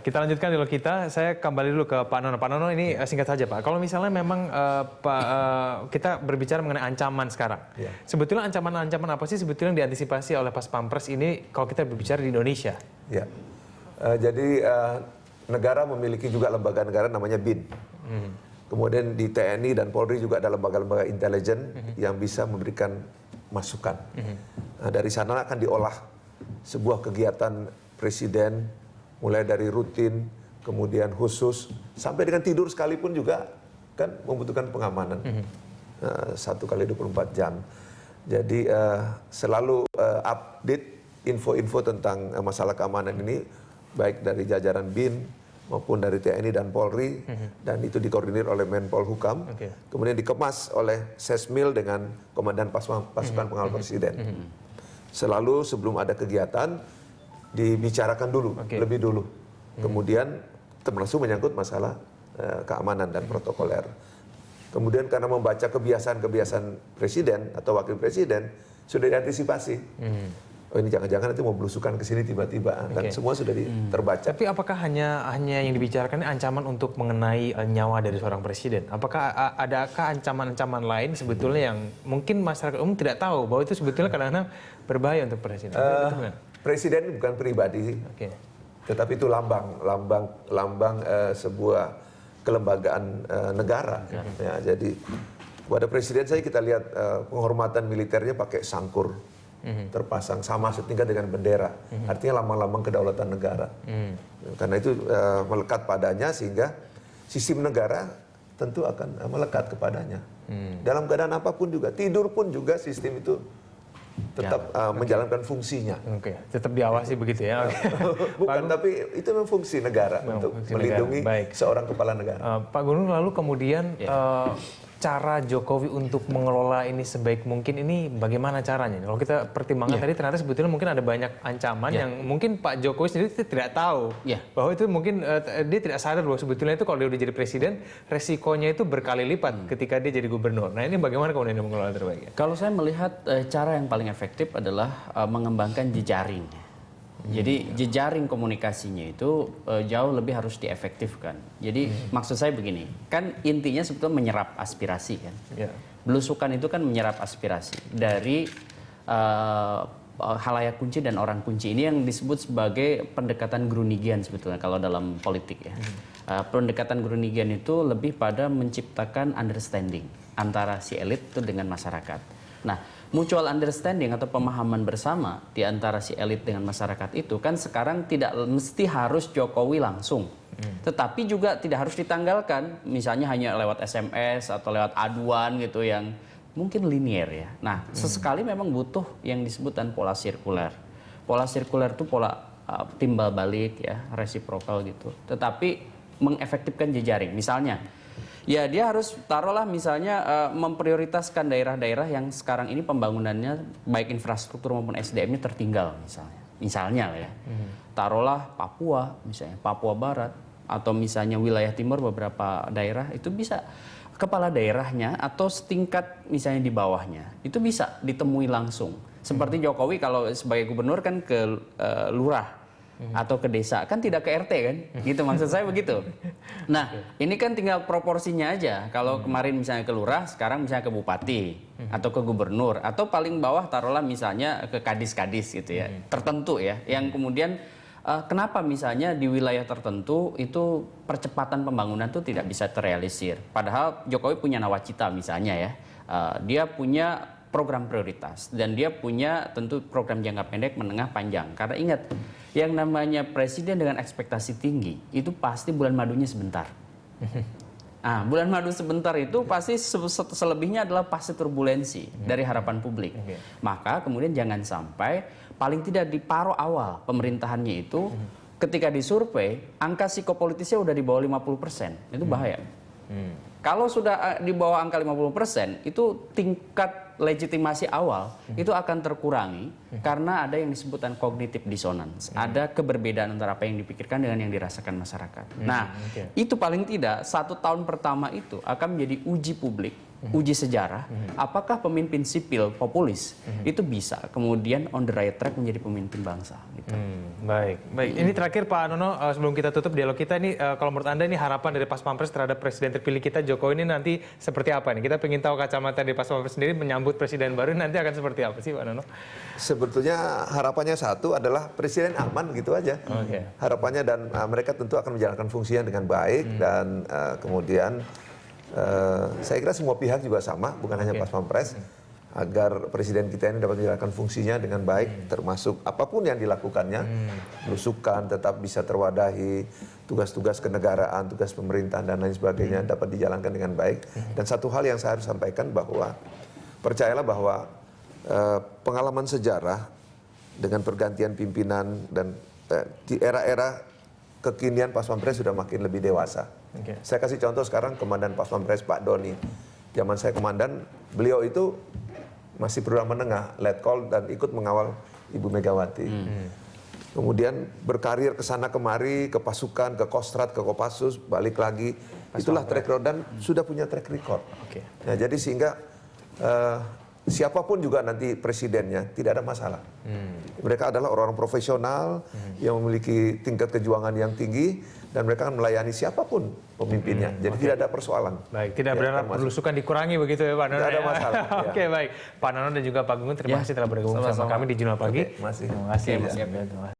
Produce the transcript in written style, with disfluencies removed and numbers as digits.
kita lanjutkan dulu saya kembali dulu ke Pak Nono. Pak Nono ini singkat saja Pak. Kalau misalnya memang kita berbicara mengenai ancaman sekarang. Sebetulnya ancaman-ancaman apa sih sebetulnya yang diantisipasi oleh Pas Pampres ini kalau kita berbicara di Indonesia? Ya, jadi negara memiliki juga lembaga negara namanya BIN. Kemudian di TNI dan Polri juga ada lembaga-lembaga intelijen yang bisa memberikan masukan. Nah, dari sana akan diolah sebuah kegiatan presiden, mulai dari rutin, kemudian khusus, sampai dengan tidur sekalipun juga kan membutuhkan pengamanan 1 kali 24 jam. Jadi selalu update info-info tentang masalah keamanan ini, baik dari jajaran BIN maupun dari TNI dan Polri, dan itu dikoordinir oleh Menpol Hukam, kemudian dikemas oleh Sesmil dengan Komandan Pasukan Pengawal Presiden. Selalu sebelum ada kegiatan, dibicarakan dulu, lebih dulu. Kemudian termasuk menyangkut masalah keamanan dan protokoler. Kemudian karena membaca kebiasaan-kebiasaan presiden atau wakil presiden, sudah diantisipasi. Oh ini jangan-jangan nanti mau belusukan ke sini tiba-tiba, dan semua sudah terbaca. Tapi apakah hanya yang dibicarakan ini ancaman untuk mengenai nyawa dari seorang presiden? Apakah adakah ancaman-ancaman lain sebetulnya yang mungkin masyarakat umum tidak tahu bahwa itu sebetulnya kadang-kadang berbahaya untuk presiden? Presiden bukan pribadi, tetapi itu lambang sebuah kelembagaan negara. Ya, jadi pada presiden kita lihat penghormatan militernya pakai sangkur, terpasang sama setingkat dengan bendera, artinya lambang-lambang kedaulatan negara. Karena itu melekat padanya, sehingga sistem negara tentu akan melekat kepadanya. Dalam keadaan apapun juga, tidur pun juga sistem itu tetap menjalankan fungsinya. Tetap diawasi begitu ya? Bukan, tapi itu memang fungsi negara untuk melindungi seorang kepala negara. Pak Gunung, lalu kemudian cara Jokowi untuk mengelola ini sebaik mungkin ini bagaimana caranya? Kalau kita pertimbangkan tadi ternyata sebetulnya mungkin ada banyak ancaman yang mungkin Pak Jokowi sendiri tidak tahu. Bahwa itu mungkin dia tidak sadar bahwa sebetulnya itu kalau dia udah jadi presiden, resikonya itu berkali lipat ketika dia jadi gubernur. Nah ini bagaimana kemudian dia mengelola terbaiknya? Kalau saya melihat cara yang paling efektif adalah mengembangkan jejaring. Jadi jejaring komunikasinya itu jauh lebih harus diefektifkan. Jadi maksud saya begini, kan intinya sebetulnya menyerap aspirasi kan. Belusukan itu kan menyerap aspirasi dari halayak kunci dan orang kunci. Ini yang disebut sebagai pendekatan Grunigian sebetulnya kalau dalam politik ya. Pendekatan Grunigian itu lebih pada menciptakan understanding antara si elit itu dengan masyarakat. Nah, mutual understanding atau pemahaman bersama di antara si elit dengan masyarakat itu kan sekarang tidak mesti harus Jokowi langsung. Tetapi juga tidak harus ditanggalkan, misalnya hanya lewat SMS atau lewat aduan gitu yang mungkin linier ya. Nah, sesekali memang butuh yang disebutkan pola sirkuler. Pola sirkuler itu pola timbal balik ya, resiprokal gitu. Tetapi mengefektifkan jejaring. Misalnya, ya dia harus taruhlah misalnya memprioritaskan daerah-daerah yang sekarang ini pembangunannya baik infrastruktur maupun SDM-nya tertinggal misalnya lah ya. Taruhlah Papua misalnya, Papua Barat atau misalnya wilayah timur beberapa daerah itu bisa kepala daerahnya atau setingkat misalnya di bawahnya itu bisa ditemui langsung. Seperti Jokowi kalau sebagai gubernur kan ke lurah atau ke desa, kan tidak ke RT kan, gitu maksud saya begitu. Nah, ini kan tinggal proporsinya aja. Kalau kemarin misalnya ke lurah, sekarang misalnya ke bupati atau ke gubernur, atau paling bawah taruhlah misalnya ke kadis-kadis gitu ya, tertentu ya, yang kemudian kenapa misalnya di wilayah tertentu itu percepatan pembangunan itu tidak bisa terrealisir. Padahal Jokowi punya nawacita misalnya ya, dia punya program prioritas dan dia punya tentu program jangka pendek, menengah, panjang. Karena ingat, yang namanya presiden dengan ekspektasi tinggi itu pasti bulan madunya sebentar. Nah, bulan madu sebentar itu pasti selebihnya adalah pasti turbulensi dari harapan publik. Maka kemudian jangan sampai paling tidak di paruh awal pemerintahannya itu ketika disurvei angka psikopolitisnya udah di bawah 50%. Itu bahaya. Kalau sudah di bawah angka 50%, itu tingkat legitimasi awal itu akan terkurangi karena ada yang disebutkan cognitive dissonance. Ada keberbedaan antara apa yang dipikirkan dengan yang dirasakan masyarakat. Nah, itu paling tidak 1 tahun pertama itu akan menjadi uji publik uji sejarah, apakah pemimpin sipil populis itu bisa kemudian on the right track menjadi pemimpin bangsa. Gitu. Baik. Ini terakhir Pak Nono, sebelum kita tutup dialog kita ini, kalau menurut Anda ini harapan dari Pas Pampres terhadap presiden terpilih kita Jokowi ini nanti seperti apa nih? Kita ingin tahu kacamata dari Pas Pampres sendiri menyambut presiden baru nanti akan seperti apa sih Pak Nono? Sebetulnya harapannya satu adalah presiden aman gitu aja. Harapannya, dan mereka tentu akan menjalankan fungsinya dengan baik dan kemudian saya kira semua pihak juga sama, bukan hanya Pas Pampres, agar presiden kita ini dapat menjalankan fungsinya dengan baik, termasuk apapun yang dilakukannya, belusukan tetap bisa terwadahi, tugas-tugas kenegaraan, tugas pemerintahan dan lain sebagainya dapat dijalankan dengan baik. Dan satu hal yang saya harus sampaikan bahwa percayalah bahwa pengalaman sejarah dengan pergantian pimpinan dan di era-era kekinian Pas Pampres sudah makin lebih dewasa. Saya kasih contoh sekarang Komandan Pas Pampres Pak Doni. Zaman saya komandan, beliau itu masih perwira menengah, letkol dan ikut mengawal Ibu Megawati. Kemudian berkarir ke sana kemari, ke pasukan, ke Kostrat, ke Kopassus, balik lagi. Itulah track record dan sudah punya track record. Nah, jadi sehingga siapapun juga nanti presidennya tidak ada masalah. Mereka adalah orang-orang profesional yang memiliki tingkat kejuangan yang tinggi dan mereka akan melayani siapapun pemimpinnya. Jadi tidak ada persoalan. Baik, tidak berharap belusukan dikurangi begitu ya Pak Nono. Tidak ada masalah. Oke, baik. Pak Nono dan juga Pak Gunggun terima kasih telah bergabung bersama kami di Jurnal Pagi. Terima kasih. Terima kasih.